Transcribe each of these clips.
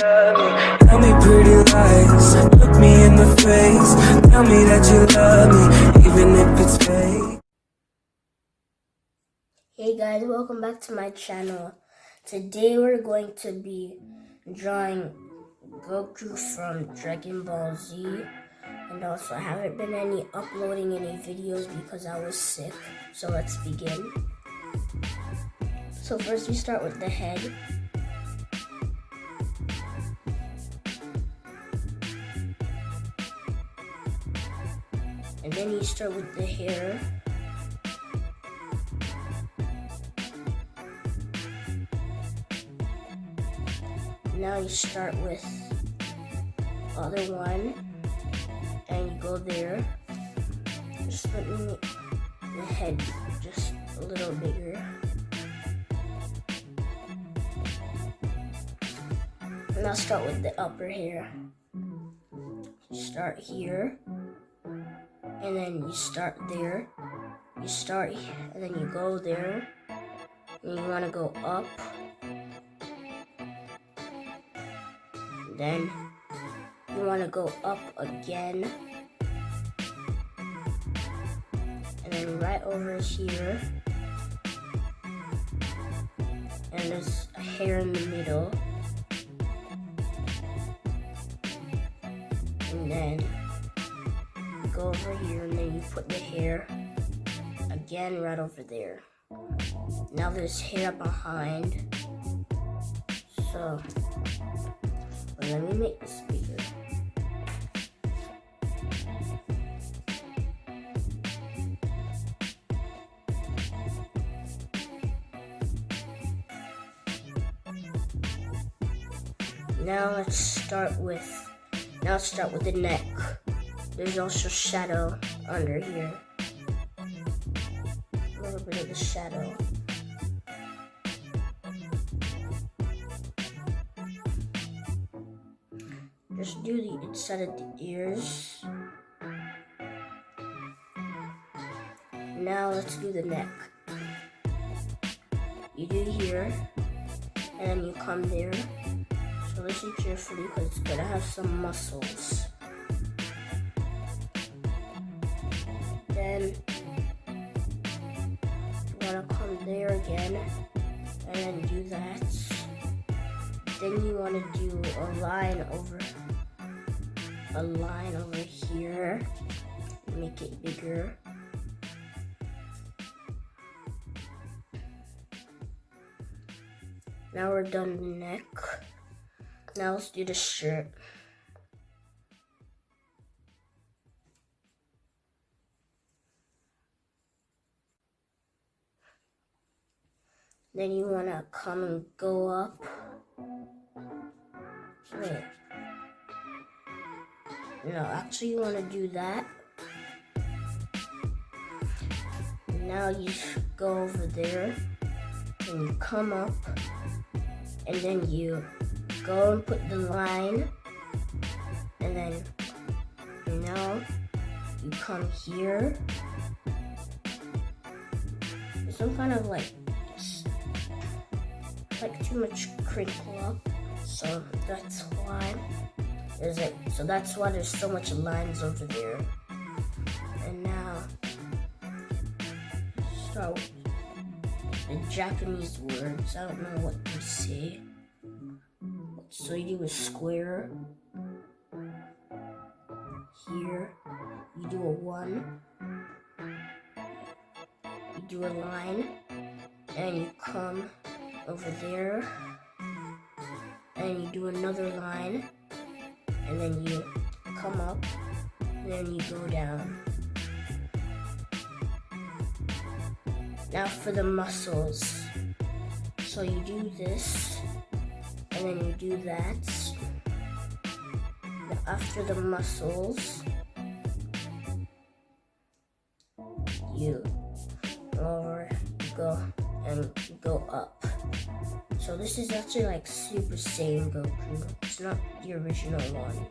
love me. Tell me pretty lies, look me in the face. Tell me that you love me, even if it's fake. Hey guys, welcome back to my channel. Today we're going to be drawing Goku from Dragon Ball Z. And also I haven't been uploading any videos because I was sick. So let's begin. So first we start with the head. And then you start with the hair. Now you start with the other one, and you go there, just putting the head just a little bigger. Now start with the upper hair. You start here, and then you start there. You start, and then you go there, and you want to go up. Then you want to go up again, and then right over here, and there's a hair in the middle, and then you go over here, and then you put the hair again right over there. Now there's hair behind, so let me make this bigger. Now let's start with the neck. There's also shadow under here. A little bit of the shadow. Just do the inside of the ears. Now let's do the neck. You do here, and then you come there. So listen carefully because it's gonna have some muscles. Then you wanna come there again, and then do that. Then you wanna do a line over here, make it bigger. Now we're done with the neck. Now let's do the shirt. Then you wanna come and go up. Wait. No, actually you want to do that. Now you go over there and you come up, and then you go and put the line, and then now you come here. There's some kind of like too much crinkle up, so that's why. So that's why there's so much lines over there. And now start with the Japanese words. I don't know what to say. So you do a square here. You do a 1. You do a line, and you come over there, and you do another line. And then you come up, and then you go down. Now for the muscles. So you do this, and then you do that. Now after the muscles, you go up. So this is actually like Super Saiyan Goku. It's not the original one.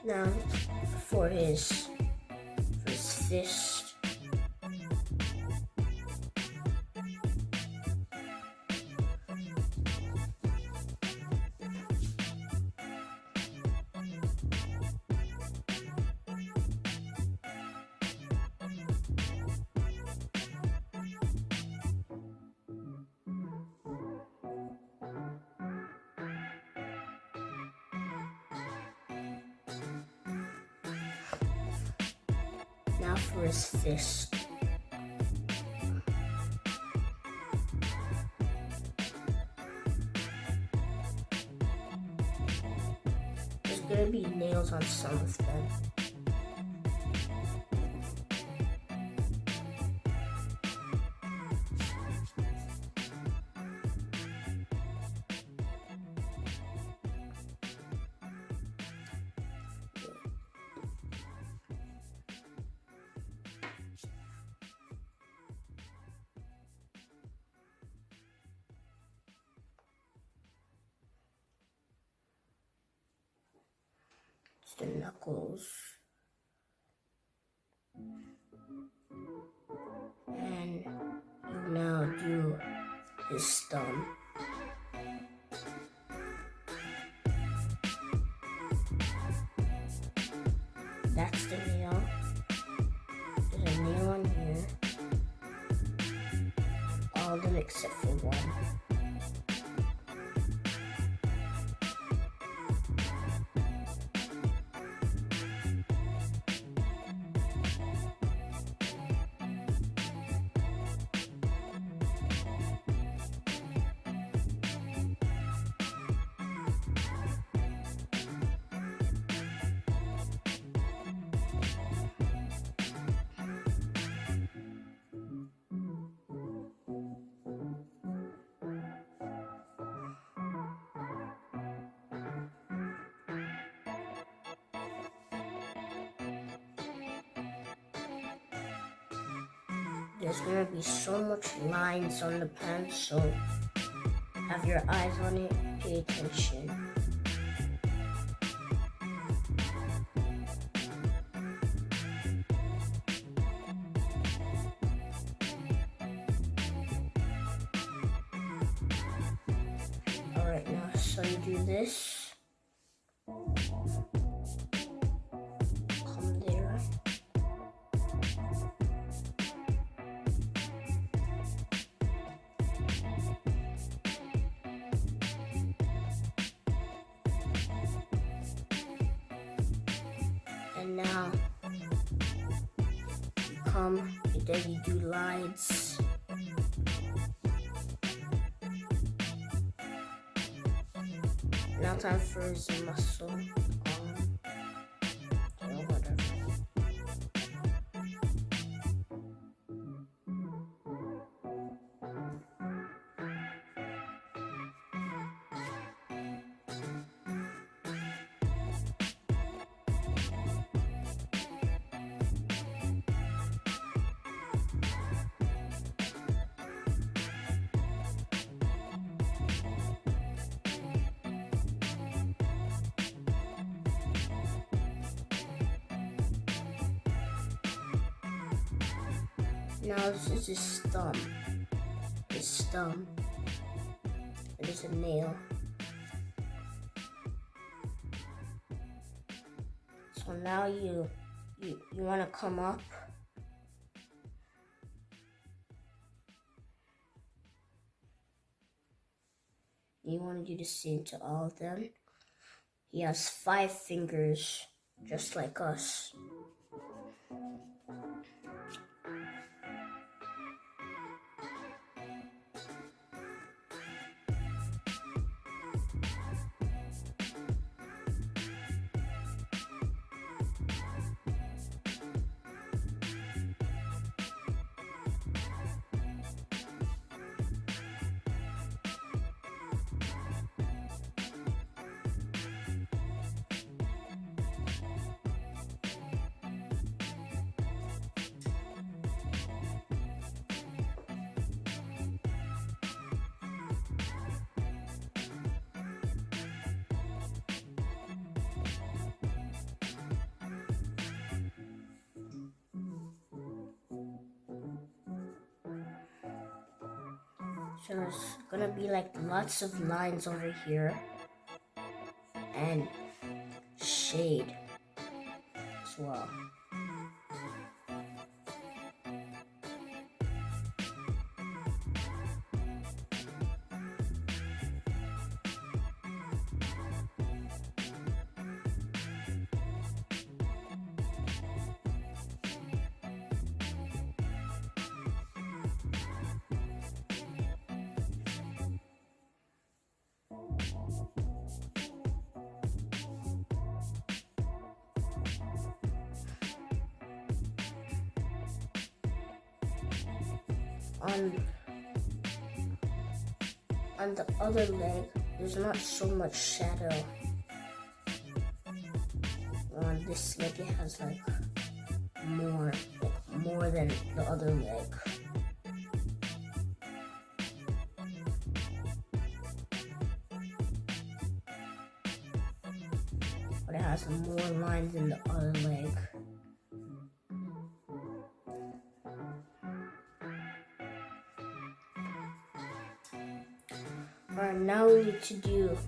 Now for his fist. Now for his fist. There's gonna be nails on some of them. It's the knuckles. And you now do his thumb. That's the nail. There's a nail on here. All of them except for one. There's gonna be so much lines on the pen, so have your eyes on it, pay attention. Alright, now so you do this. Come there. And now you come, and then you do lines. Now time for his muscle. Or whatever. Now this is his thumb. His thumb. It is a nail. So now you want to come up. You want to do the same to all of them. He has 5 fingers, just like us. So there's gonna be like lots of lines over here and shade as well. on the other leg, there's not so much shadow. On this leg, it has like more than the other leg. But it has more lines than the other leg. Alright, now we need to do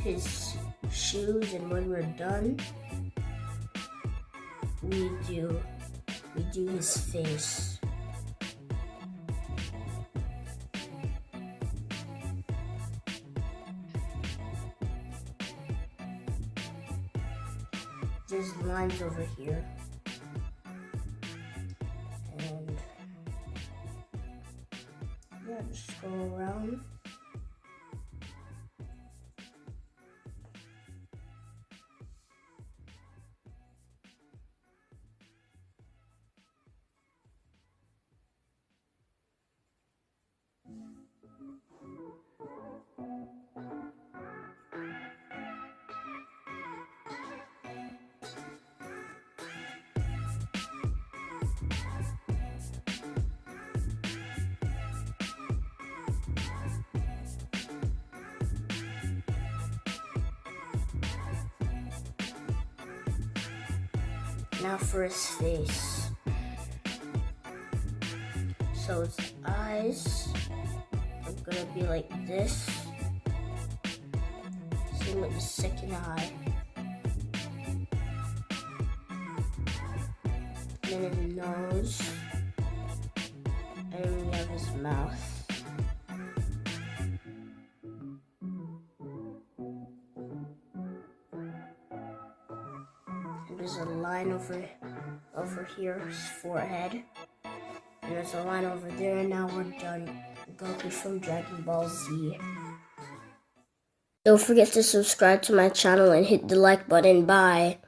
his shoes, and when we're done, we do his face. There's lines over here. And yeah, just go around. Now for his face. So his eyes are gonna be like this. Same with the second eye. And then his nose. And then we have his mouth. There's a line over here, his forehead. And there's a line over there, and now we're done. Goku from Dragon Ball Z. Don't forget to subscribe to my channel and hit the like button. Bye.